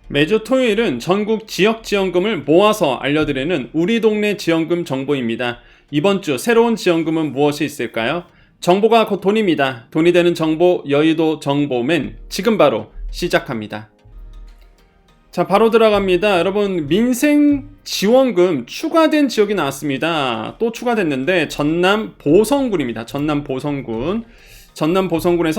매주 토요일은 전국 지역지원금을 모아서 알려드리는 우리 동네 지원금 정보입니다. 이번 주 새로운 지원금은 무엇이 있을까요? 정보가 곧 돈입니다. 돈이 되는 정보, 여의도 정보맨 지금 바로 시작합니다. 자, 바로 들어갑니다. 여러분, 민생지원금 추가된 지역이 나왔습니다. 또 추가됐는데 전남 보성군입니다. 전남 보성군에서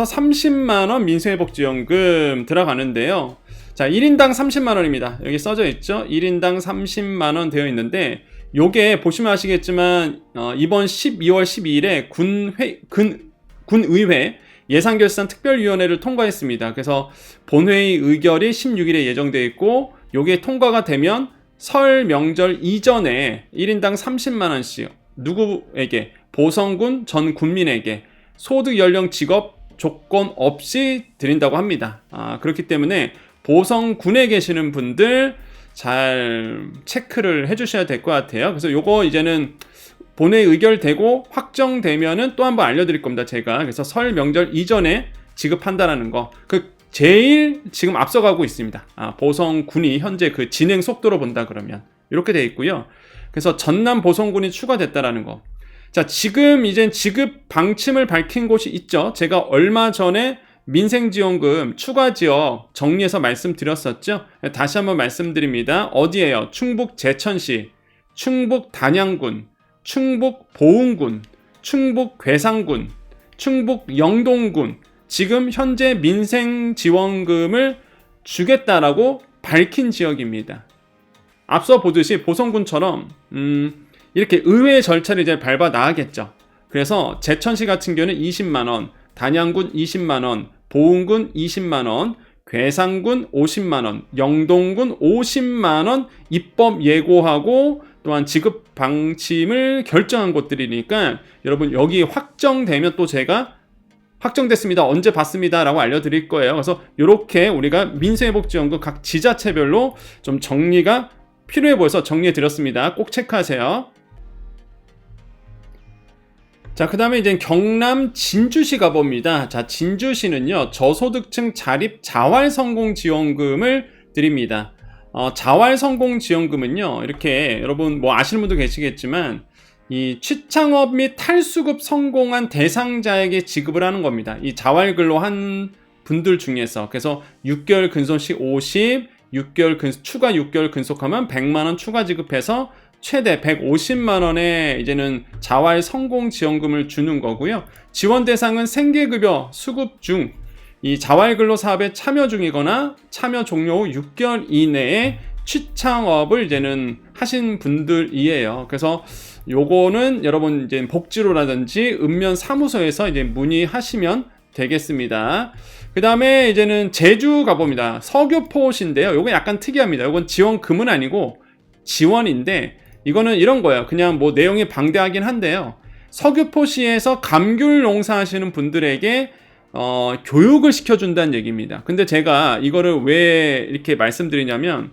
30만원 민생회복지원금 들어가는데요. 자, 1인당 30만원입니다. 여기 써져 있죠? 1인당 30만원 되어 있는데, 요게 보시면 아시겠지만, 이번 12월 12일에 군의회 예산결산 특별위원회를 통과했습니다. 그래서 본회의 의결이 16일에 예정되어 있고, 요게 통과가 되면 설 명절 이전에 1인당 30만원씩 누구에게? 보성군 전 국민에게 소득, 연령, 직업 조건 없이 드린다고 합니다. 그렇기 때문에 보성군에 계시는 분들 잘 체크를 해주셔야 될 것 같아요. 그래서 요거 이제는 본회의 의결되고 확정되면은 또 한번 알려드릴 겁니다. 제가. 그래서 설 명절 이전에 지급한다라는 거. 제일 지금 앞서가고 있습니다. 보성군이 현재 그 진행 속도로 본다 그러면 이렇게 돼 있고요. 그래서 전남 보성군이 추가됐다라는 거. 자, 지금 이제 지급 방침을 밝힌 곳이 있죠. 제가 얼마 전에 민생지원금 추가 지역 정리해서 말씀드렸었죠. 다시 한번 말씀드립니다. 어디예요? 충북 제천시, 충북 단양군, 충북 보은군, 충북 괴산군, 충북 영동군. 지금 현재 민생지원금을 주겠다라고 밝힌 지역입니다. 앞서 보듯이 보성군처럼 이렇게 의회 절차를 이제 밟아 나가겠죠. 그래서 제천시 같은 경우는 20만원, 단양군 20만원, 보은군 20만원, 괴산군 50만원, 영동군 50만원 입법 예고하고 또한 지급 방침을 결정한 곳들이니까 여러분 여기 확정되면 또 제가 확정됐습니다. 언제 받습니다. 라고 알려드릴 거예요. 그래서 이렇게 우리가 민생회복지원금 각 지자체별로 좀 정리가 필요해 보여서 정리해 드렸습니다. 꼭 체크하세요. 자, 그 다음에 이제 경남 진주시 가봅니다. 자, 진주시는요, 저소득층 자립 자활성공지원금을 드립니다. 자활성공지원금은요, 이렇게 여러분 뭐 아시는 분도 계시겠지만, 이 취창업 및 탈수급 성공한 대상자에게 지급을 하는 겁니다. 이 자활근로 한 분들 중에서. 그래서 6개월 근속시 50, 추가 6개월 근속하면 100만원 추가 지급해서 최대 150만원의 이제는 자활 성공 지원금을 주는 거고요. 지원 대상은 생계급여 수급 중 이 자활근로 사업에 참여 중이거나 참여 종료 후 6개월 이내에 취창업을 이제는 하신 분들이에요. 그래서 요거는 여러분 이제 복지로라든지 읍면 사무소에서 이제 문의하시면 되겠습니다. 그 다음에 이제는 제주 가봅니다. 서귀포시인데요. 요거 약간 특이합니다. 요건 지원금은 아니고 지원인데 이거는 이런 거예요. 그냥 뭐 내용이 방대하긴 한데요. 서귀포시에서 감귤 농사하시는 분들에게 교육을 시켜준다는 얘기입니다. 근데 제가 이거를 왜 이렇게 말씀드리냐면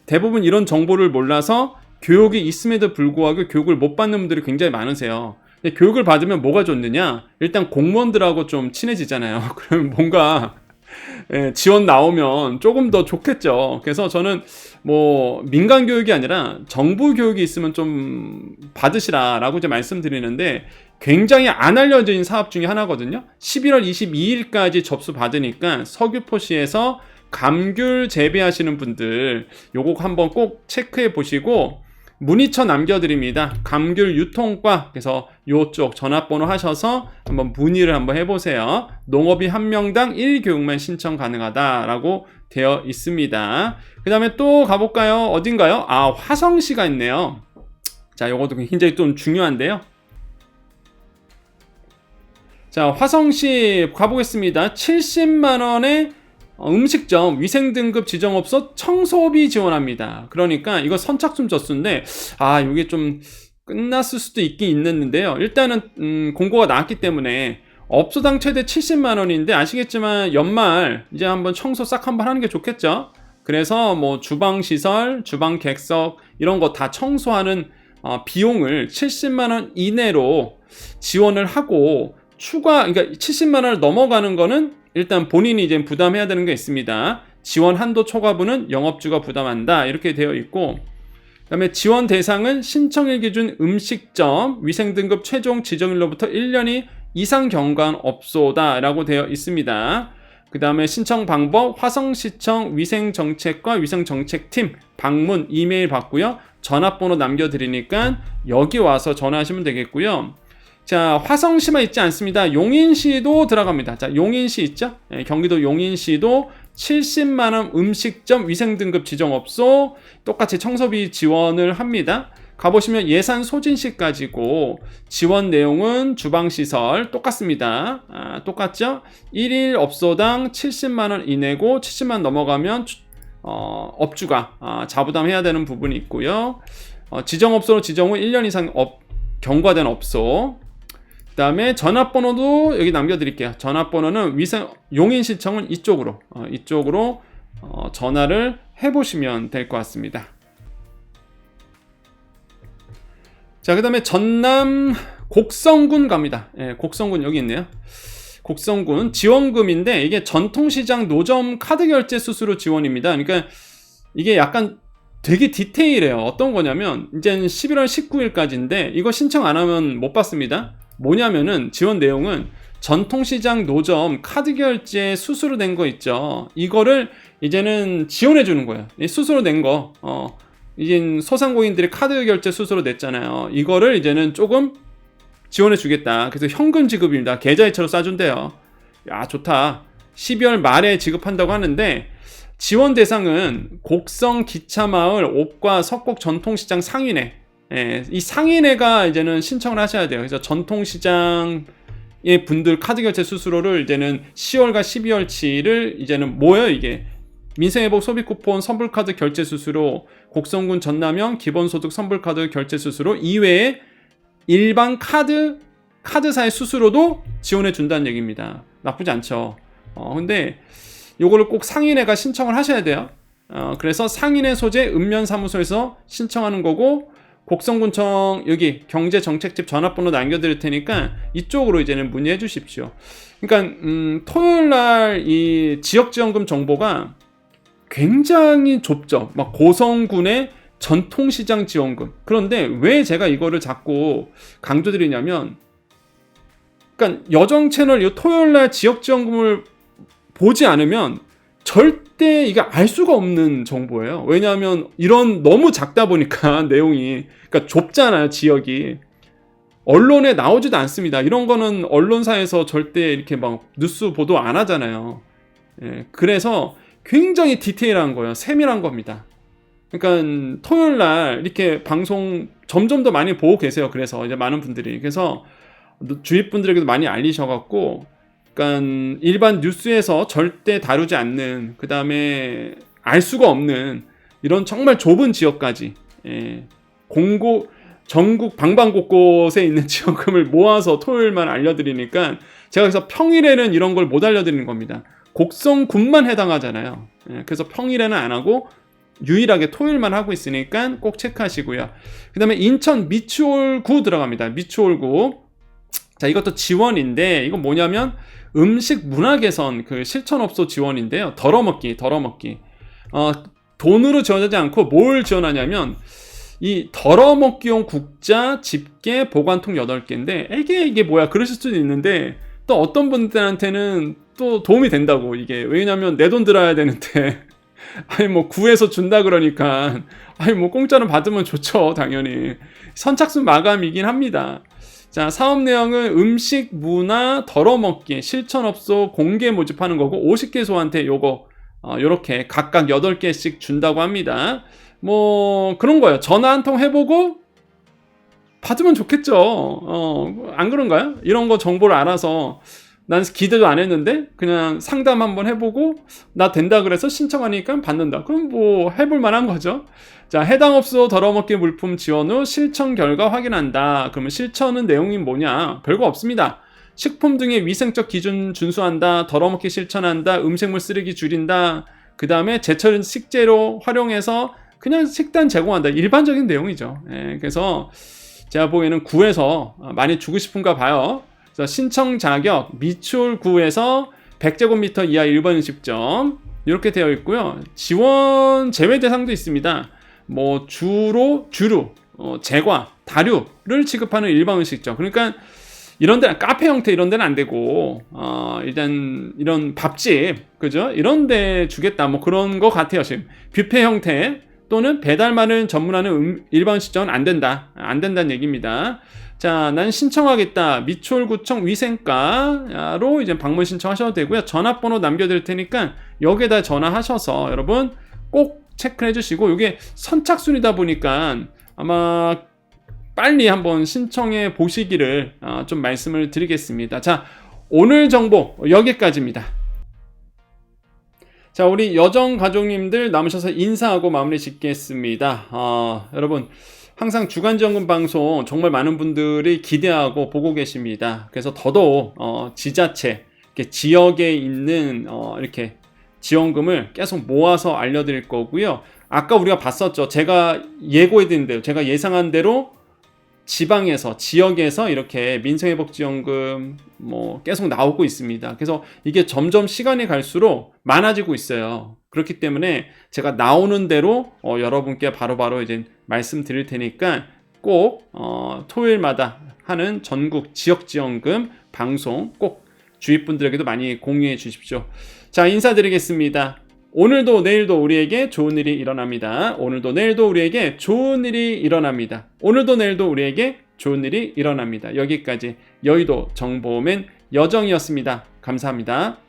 대부분 이런 정보를 몰라서 교육이 있음에도 불구하고 교육을 못 받는 분들이 굉장히 많으세요. 근데 교육을 받으면 뭐가 좋느냐? 일단 공무원들하고 좀 친해지잖아요. 그러면 뭔가 지원 나오면 조금 더 좋겠죠. 그래서 저는 뭐 민간 교육이 아니라 정부 교육이 있으면 좀 받으시라라고 이제 말씀드리는데 굉장히 안 알려진 사업 중에 하나거든요. 11월 22일까지 접수 받으니까 서귀포시에서 감귤 재배하시는 분들 요거 한번 꼭 체크해 보시고 문의처 남겨드립니다. 감귤 유통과. 그래서 요쪽 전화번호 하셔서 한번 문의를 한번 해보세요. 농업이 한 명당 1교육만 신청 가능하다라고 되어 있습니다. 그 다음에 또 가볼까요? 어딘가요? 화성시가 있네요. 자, 요것도 굉장히 좀 중요한데요. 자, 화성시 가보겠습니다. 70만원의 음식점 위생등급 지정업소 청소비 지원합니다. 그러니까 이거 선착순 젖수인데 이게 좀 끝났을 수도 있긴 있는데요. 일단은 공고가 나왔기 때문에 업소당 최대 70만원인데 아시겠지만 연말 이제 한번 청소 싹 한번 하는 게 좋겠죠. 그래서 뭐 주방시설, 주방객석 이런 거 다 청소하는 비용을 70만원 이내로 지원을 하고 그러니까 70만원을 넘어가는 거는 일단 본인이 이제 부담해야 되는 게 있습니다. 지원 한도 초과분은 영업주가 부담한다. 이렇게 되어 있고, 그다음에 지원 대상은 신청일 기준 음식점 위생등급 최종 지정일로부터 1년이 이상 경과한 업소다라고 되어 있습니다. 그 다음에 신청 방법 화성시청 위생정책과 위생정책팀 방문 이메일 받고요. 전화번호 남겨드리니까 여기 와서 전화하시면 되겠고요. 자, 화성시만 있지 않습니다. 용인시도 들어갑니다. 자, 용인시 있죠? 네, 경기도 용인시도 70만원 음식점 위생등급 지정업소 똑같이 청소비 지원을 합니다. 가보시면 예산 소진시까지고 지원 내용은 주방시설 똑같습니다. 똑같죠? 1일 업소당 70만원 이내고 70만 넘어가면 업주가 자부담해야 되는 부분이 있고요. 지정업소로 지정 후 1년 이상 경과된 업소. 그 다음에 전화번호도 여기 남겨드릴게요. 전화번호는 용인시청은 이쪽으로 전화를 해보시면 될 것 같습니다. 자, 그 다음에 전남 곡성군 갑니다. 예, 곡성군 여기 있네요. 곡성군 지원금인데 이게 전통시장 노점 카드 결제 수수료 지원입니다. 그러니까 이게 약간 되게 디테일해요. 어떤 거냐면 이제 11월 19일까지인데 이거 신청 안 하면 못 받습니다. 뭐냐면은 지원 내용은 전통시장 노점 카드 결제 수수료 낸 거 있죠. 이거를 이제는 지원해 주는 거예요. 수수료 낸 거. 이제 소상공인들이 카드 결제 수수료 냈잖아요. 이거를 이제는 조금 지원해 주겠다. 그래서 현금 지급입니다. 계좌이체로 쏴준대요. 야, 좋다. 12월 말에 지급한다고 하는데 지원 대상은 곡성 기차마을 옥과 석곡 전통시장 상인회. 예, 이 상인회가 이제는 신청을 하셔야 돼요. 그래서 전통시장의 분들 카드 결제 수수료를 이제는 10월과 12월치를 이제는 뭐예요 이게? 민생회복 소비쿠폰 선불카드 결제 수수료, 곡성군 전남형 기본소득 선불카드 결제 수수료 이외에 일반 카드사의 수수료도 지원해 준다는 얘기입니다. 나쁘지 않죠. 근데 요거를 꼭 상인회가 신청을 하셔야 돼요. 그래서 상인회 소재 읍면사무소에서 신청하는 거고, 곡성군청 여기 경제정책집 전화번호 남겨드릴 테니까 이쪽으로 이제는 문의해 주십시오. 그러니까 토요일날 이 지역지원금 정보가 굉장히 좁죠. 막 고성군의 전통시장 지원금. 그런데 왜 제가 이거를 자꾸 강조드리냐면, 그러니까 여정 채널 이 토요일날 지역지원금을 보지 않으면 절대 이게 알 수가 없는 정보예요. 왜냐하면 이런 너무 작다 보니까 내용이, 그러니까 좁잖아요. 지역이 언론에 나오지도 않습니다. 이런 거는 언론사에서 절대 이렇게 막 뉴스 보도 안 하잖아요. 예, 그래서 굉장히 디테일한 거예요. 세밀한 겁니다. 그러니까 토요일날 이렇게 방송 점점 더 많이 보고 계세요. 그래서 이제 많은 분들이, 그래서 주위 분들에게도 많이 알리셔갖고, 그러니까 일반 뉴스에서 절대 다루지 않는, 그 다음에 알 수가 없는 이런 정말 좁은 지역까지, 예, 전국 방방곳곳에 있는 지원금을 모아서 토요일만 알려드리니까, 제가 그래서 평일에는 이런 걸 못 알려드리는 겁니다. 곡성군만 해당하잖아요. 예, 그래서 평일에는 안 하고 유일하게 토요일만 하고 있으니까 꼭 체크하시고요. 그 다음에 인천 미추홀구 들어갑니다. 미추홀구. 자, 이것도 지원인데 이건 뭐냐면 음식 문화 개선 그 실천업소 지원인데요. 덜어먹기. 돈으로 지원하지 않고 뭘 지원하냐면 이 덜어먹기용 국자, 집게, 보관통 8개인데 이게 뭐야 그러실 수도 있는데, 또 어떤 분들한테는 또 도움이 된다고. 이게 왜냐면 내 돈 들어야 되는데 아니 뭐 구해서 준다 그러니까 아니 뭐 공짜로 받으면 좋죠. 당연히 선착순 마감이긴 합니다. 자, 사업 내용은 음식 문화 덜어먹기 실천업소 공개 모집하는 거고, 50개소한테 요거 요렇게 각각 8개씩 준다고 합니다. 뭐 그런 거예요. 전화 한 통 해보고 받으면 좋겠죠. 안 그런가요? 이런 거 정보를 알아서 난 기대도 안 했는데 그냥 상담 한번 해보고 나 된다 그래서 신청하니까 받는다. 그럼 뭐 해볼 만한 거죠. 자, 해당 업소 덜어먹기 물품 지원 후 실천 결과 확인한다. 그러면 실천은 내용이 뭐냐? 별거 없습니다. 식품 등의 위생적 기준 준수한다. 덜어먹기 실천한다. 음식물 쓰레기 줄인다. 그 다음에 제철 식재료 활용해서 그냥 식단 제공한다. 일반적인 내용이죠. 예, 그래서 제가 보기에는 구에서 많이 주고 싶은가 봐요. 그래서 신청 자격 미추홀구에서 100제곱미터 이하 1번 음식점, 이렇게 되어 있고요. 지원 제외 대상도 있습니다. 뭐 주류, 제과, 다류를 취급하는 일반 음식점. 그러니까 이런 데는 카페 형태 이런 데는 안 되고 일단 이런 밥집 그죠? 이런 데 주겠다 뭐 그런 거 같아요. 지금 뷔페 형태 또는 배달만을 전문하는 일반 음식점은 안 된다는 얘기입니다. 자, 난 신청하겠다. 미추홀구청 위생과로 이제 방문 신청하셔도 되고요. 전화번호 남겨드릴 테니까 여기에다 전화하셔서 여러분 꼭 체크해 주시고, 이게 선착순이다 보니까 아마 빨리 한번 신청해 보시기를 좀 말씀을 드리겠습니다. 자, 오늘 정보 여기까지입니다. 자, 우리 여정 가족님들 남으셔서 인사하고 마무리 짓겠습니다. 여러분 항상 주간지원금 방송 정말 많은 분들이 기대하고 보고 계십니다. 그래서 더더욱 지자체 이렇게 지역에 있는 이렇게 지원금을 계속 모아서 알려드릴 거고요. 아까 우리가 봤었죠. 제가 예고해드린 대로, 제가 예상한 대로 지방에서, 지역에서 이렇게 민생회복지원금 뭐 계속 나오고 있습니다. 그래서 이게 점점 시간이 갈수록 많아지고 있어요. 그렇기 때문에 제가 나오는 대로 여러분께 바로바로 이제 말씀드릴 테니까 꼭 토요일마다 하는 전국 지역지원금 방송 꼭 주위 분들에게도 많이 공유해 주십시오. 자, 인사드리겠습니다. 오늘도 내일도 우리에게 좋은 일이 일어납니다. 오늘도 내일도 우리에게 좋은 일이 일어납니다. 오늘도 내일도 우리에게 좋은 일이 일어납니다. 여기까지 여의도 정보맨 여정이었습니다. 감사합니다.